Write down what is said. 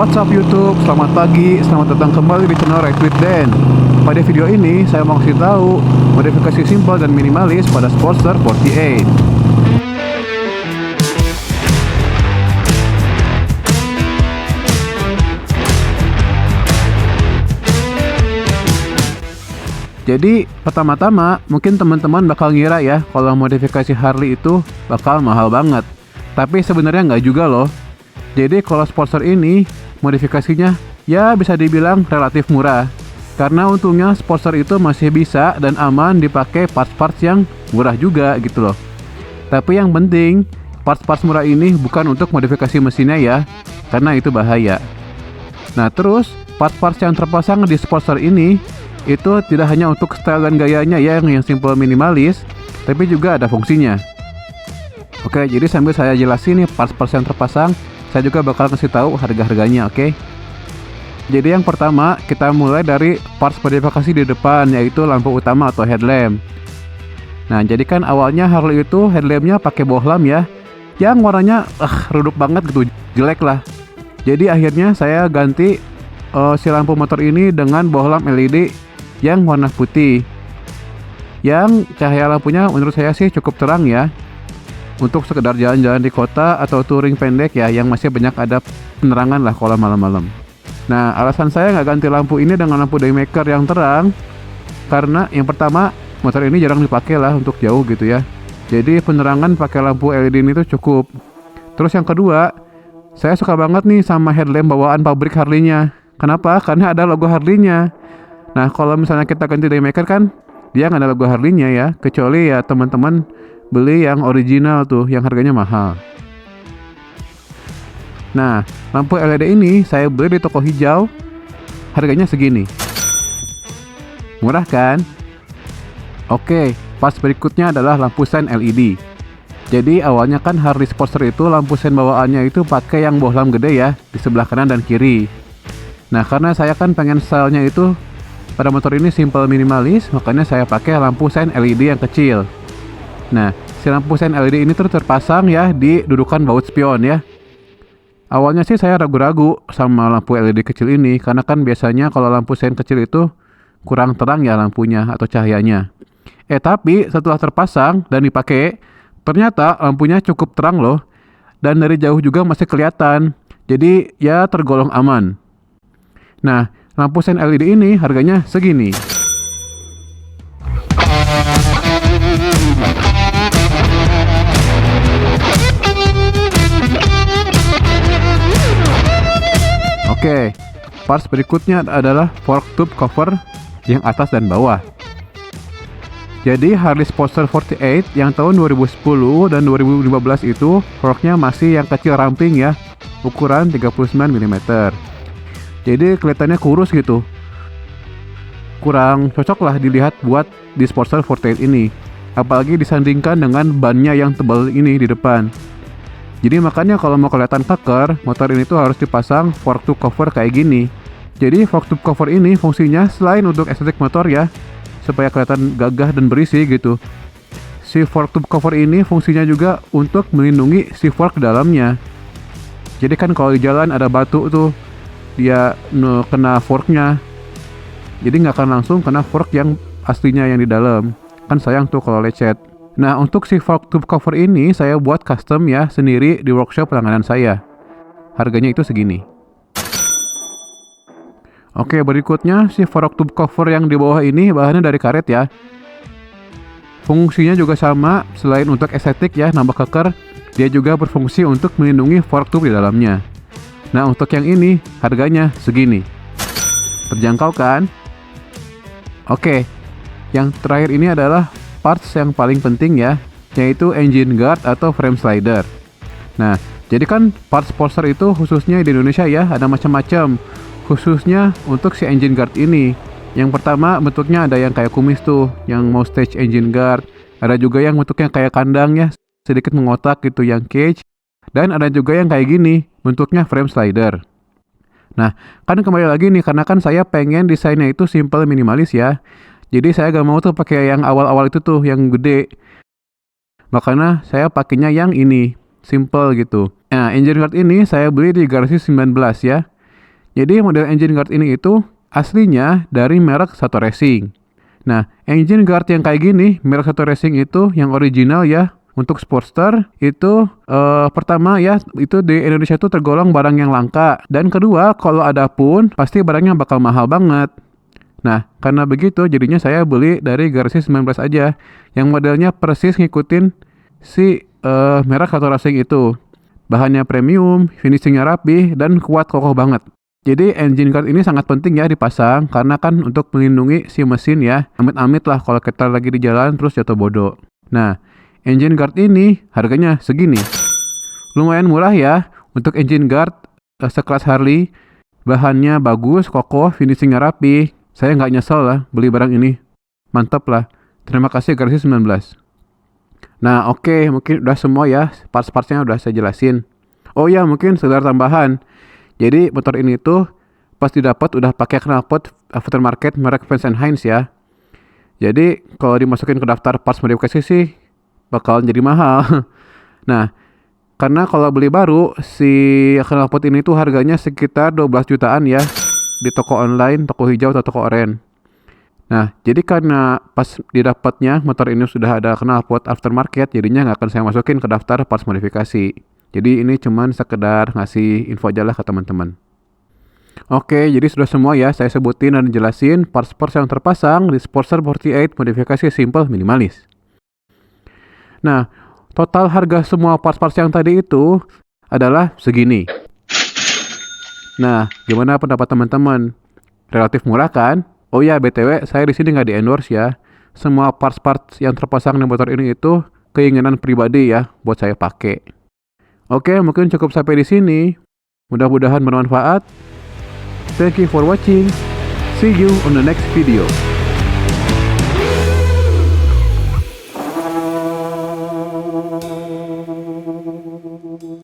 What's up YouTube, selamat pagi, selamat datang kembali di channel Ride with Dan. Pada video ini saya mau kasih tahu modifikasi simpel dan minimalis pada Sportster 48. Jadi pertama-tama mungkin teman-teman bakal ngira ya kalau modifikasi Harley itu bakal mahal banget. Tapi sebenarnya nggak juga loh. Jadi kalau Sportster ini modifikasinya ya bisa dibilang relatif murah. Karena untungnya Sportster itu masih bisa dan aman dipakai parts-parts yang murah juga gitu loh. Tapi yang penting parts-parts murah ini bukan untuk modifikasi mesinnya ya, karena itu bahaya. Nah terus parts-parts yang terpasang di Sportster ini itu tidak hanya untuk style dan gayanya ya yang simple minimalis, tapi juga ada fungsinya. Oke, jadi sambil saya jelasin nih parts-parts yang terpasang, saya juga bakal kasih tahu harga-harganya, oke? Jadi yang pertama, kita mulai dari parts modifikasi di depan, yaitu lampu utama atau headlamp. Nah, jadi kan awalnya Harley itu headlampnya pakai bohlam ya, yang warnanya redup banget gitu, jelek lah. Jadi akhirnya saya ganti si lampu motor ini dengan bohlam LED yang warna putih. Yang cahaya lampunya menurut saya sih cukup terang ya, untuk sekedar jalan-jalan di kota atau touring pendek ya, yang masih banyak ada penerangan lah kalau malam-malam. Nah, alasan saya nggak ganti lampu ini dengan lampu daymaker yang terang, karena yang pertama, motor ini jarang dipakai lah untuk jauh gitu ya. Jadi penerangan pakai lampu LED ini tuh cukup. Terus yang kedua, saya suka banget nih sama headlamp bawaan pabrik Harley-nya. Kenapa? Karena ada logo Harley-nya. Nah, kalau misalnya kita ganti daymaker kan, dia nggak ada logo Harley-nya ya, kecuali ya teman-teman beli yang original tuh, yang harganya mahal. Nah, lampu LED ini saya beli di toko hijau, harganya segini. Murah kan? Oke, pas berikutnya adalah lampu sen LED. Jadi awalnya kan Harley Sportster itu lampu sen bawaannya itu pakai yang bohlam gede ya, di sebelah kanan dan kiri. Nah, karena saya kan pengen stylenya itu pada motor ini simple minimalis, makanya saya pakai lampu sen LED yang kecil. Nah, si lampu sen LED ini tuh terpasang ya di dudukan baut spion ya. Awalnya sih saya ragu-ragu sama lampu LED kecil ini, karena kan biasanya kalau lampu sen kecil itu kurang terang ya lampunya atau cahayanya. Tapi setelah terpasang dan dipakai, ternyata lampunya cukup terang loh. Dan dari jauh juga masih kelihatan. Jadi ya tergolong aman. Nah, lampu sen LED ini harganya segini. Oke, parts berikutnya adalah fork tube cover yang atas dan bawah. Jadi Harley Sportster 48 yang tahun 2010 dan 2015 itu forknya masih yang kecil ramping ya, ukuran 39 mm. Jadi kelihatannya kurus gitu. Kurang cocok lah dilihat buat di Sportster 48 ini, apalagi disandingkan dengan bannya yang tebal ini di depan. Jadi makanya kalau mau kelihatan keker, motor ini tuh harus dipasang fork tube cover kayak gini. Jadi fork tube cover ini fungsinya selain untuk estetik motor ya, supaya kelihatan gagah dan berisi gitu. Si fork tube cover ini fungsinya juga untuk melindungi si fork dalamnya. Jadi kan kalau di jalan ada batu tuh, dia kena forknya. Jadi nggak akan langsung kena fork yang aslinya yang di dalam. Kan sayang tuh kalau lecet. Nah, untuk si fork tube cover ini saya buat custom ya sendiri di workshop langganan saya. Harganya itu segini. Oke, berikutnya si fork tube cover yang di bawah ini bahannya dari karet ya. Fungsinya juga sama, selain untuk estetik ya, nambah keker, dia juga berfungsi untuk melindungi fork tube di dalamnya. Nah, untuk yang ini harganya segini. Terjangkau kan? Oke, yang terakhir ini adalah parts yang paling penting ya, yaitu engine guard atau frame slider. Nah, jadi kan parts Sportster itu khususnya di Indonesia ya, ada macam-macam. Khususnya untuk si engine guard ini. Yang pertama bentuknya ada yang kayak kumis tuh, yang Moustache engine guard. Ada juga yang bentuknya kayak kandang ya, sedikit mengotak gitu, yang cage. Dan ada juga yang kayak gini, bentuknya frame slider. Nah, kan kembali lagi nih, karena kan saya pengen desainnya itu simple minimalis ya. Jadi saya gak mau tuh pakai yang awal-awal itu tuh, yang gede. Makanya saya pakainya yang ini, simple gitu. Nah, engine guard ini saya beli di garasi 19 ya. Jadi model engine guard ini itu aslinya dari merek Sato Racing. Nah, engine guard yang kayak gini, merek Sato Racing itu yang original ya, untuk Sportster itu pertama ya, itu di Indonesia itu tergolong barang yang langka. Dan kedua, kalau ada pun pasti barangnya bakal mahal banget. Nah, karena begitu jadinya saya beli dari Garasi 19 aja, yang modelnya persis ngikutin si merek Sato Racing itu. Bahannya premium, finishingnya rapi, dan kuat kokoh banget. Jadi engine guard ini sangat penting ya dipasang karena kan untuk melindungi si mesin ya. Amit-amit lah kalau kita lagi di jalan terus jatuh bodoh. Nah, engine guard ini harganya segini. Lumayan murah ya untuk engine guard sekelas Harley. Bahannya bagus, kokoh, finishingnya rapi. Saya nggak nyesel lah beli barang ini. Mantap lah. Terima kasih Garasi 19. Nah oke, mungkin udah semua ya. Parts-partsnya udah saya jelasin. Oh ya, mungkin sekedar tambahan. Jadi motor ini tuh pas didapat udah pakai knalpot aftermarket merek Vance & Hines ya. Jadi kalau dimasukin ke daftar parts modifikasi sih bakal jadi mahal. Nah, karena kalau beli baru si knalpot ini tuh harganya sekitar 12 jutaan ya di toko online, toko hijau atau toko oranye. Nah, jadi karena pas didapatnya motor ini sudah ada knalpot aftermarket, jadinya nggak akan saya masukin ke daftar parts modifikasi. Jadi ini cuman sekedar ngasih info aja lah ke teman-teman. Oke, jadi sudah semua ya saya sebutin dan jelasin parts-parts yang terpasang di Sportster 48 modifikasi simple minimalis. Nah, total harga semua parts-parts yang tadi itu adalah segini. Nah, gimana pendapat teman-teman? Relatif murah kan? Oh ya, BTW, saya di sini nggak di-endorse ya. Semua parts-parts yang terpasang di motor ini itu keinginan pribadi ya buat saya pakai. Oke, mungkin cukup sampai di sini. Mudah-mudahan bermanfaat. Thank you for watching. See you on the next video.